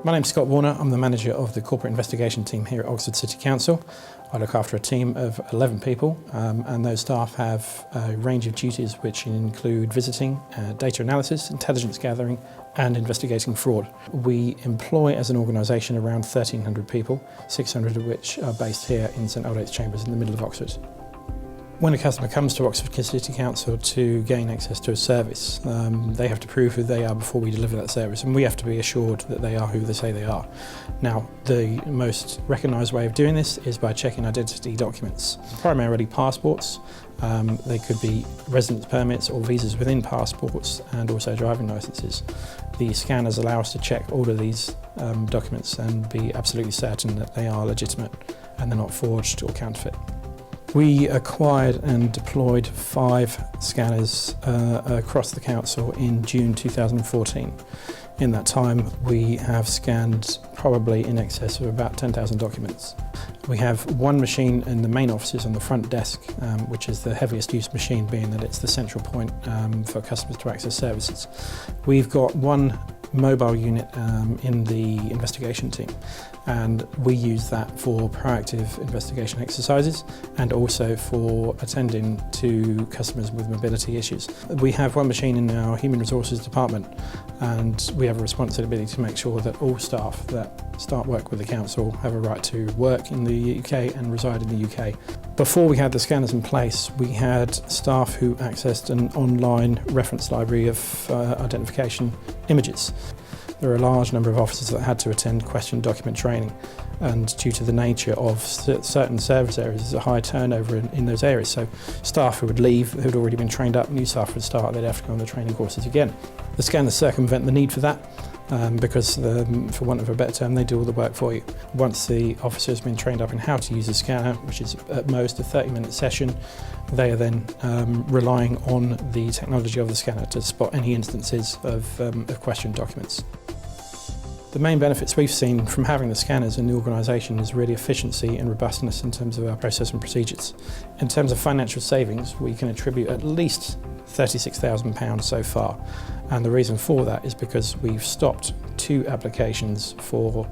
My name's Scott Warner. I'm the manager of the corporate investigation team here at Oxford City Council. I look after a team of 11 people and those staff have a range of duties which include visiting, data analysis, intelligence gathering and investigating fraud. We employ as an organisation around 1,300 people, 600 of which are based here in St Aldate's Chambers in the middle of Oxford. When a customer comes to Oxford City Council to gain access to a service, they have to prove who they are before we deliver that service, and we have to be assured that they are who they say they are. Now, the most recognised way of doing this is by checking identity documents, primarily passports. They could be residence permits or visas within passports and also driving licences. The scanners allow us to check all of these documents and be absolutely certain that they are legitimate and they're not forged or counterfeit. We acquired and deployed 5 scanners across the council in June 2014. In that time we have scanned probably in excess of about 10,000 documents. We have one machine in the main offices on the front desk, which is the heaviest use machine, being that it's the central point for customers to access services. We've got one mobile unit in the investigation team, and we use that for proactive investigation exercises and also for attending to customers with mobility issues. We have one machine in our human resources department, and we have a responsibility to make sure that all staff that start work with the council have a right to work in the UK and reside in the UK. Before we had the scanners in place, we had staff who accessed an online reference library of identification images. There are a large number of officers that had to attend question document training, and due to the nature of certain service areas, there's a high turnover in those areas. So staff who would leave, who'd already been trained up, new staff would start, they'd have to go on the training courses again. The scanners circumvent the need for that because, for want of a better term, they do all the work for you. Once the officer has been trained up in how to use a scanner, which is at most a 30-minute session, they are then relying on the technology of the scanner to spot any instances of question documents. The main benefits we've seen from having the scanners in the organisation is really efficiency and robustness in terms of our process and procedures. In terms of financial savings, we can attribute at least £36,000 so far, and the reason for that is because we've stopped 2 applications for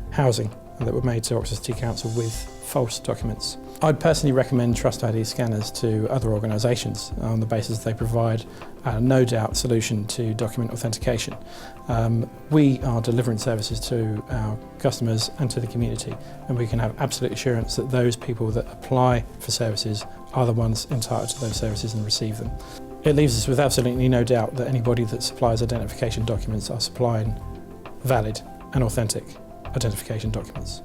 housing that were made to Oxford City Council with false documents. I'd personally recommend TrustID scanners to other organisations on the basis they provide a no doubt solution to document authentication. We are delivering services to our customers and to the community, and we can have absolute assurance that those people that apply for services are the ones entitled to those services and receive them. It leaves us with absolutely no doubt that anybody that supplies identification documents are supplying valid and authentic identification documents.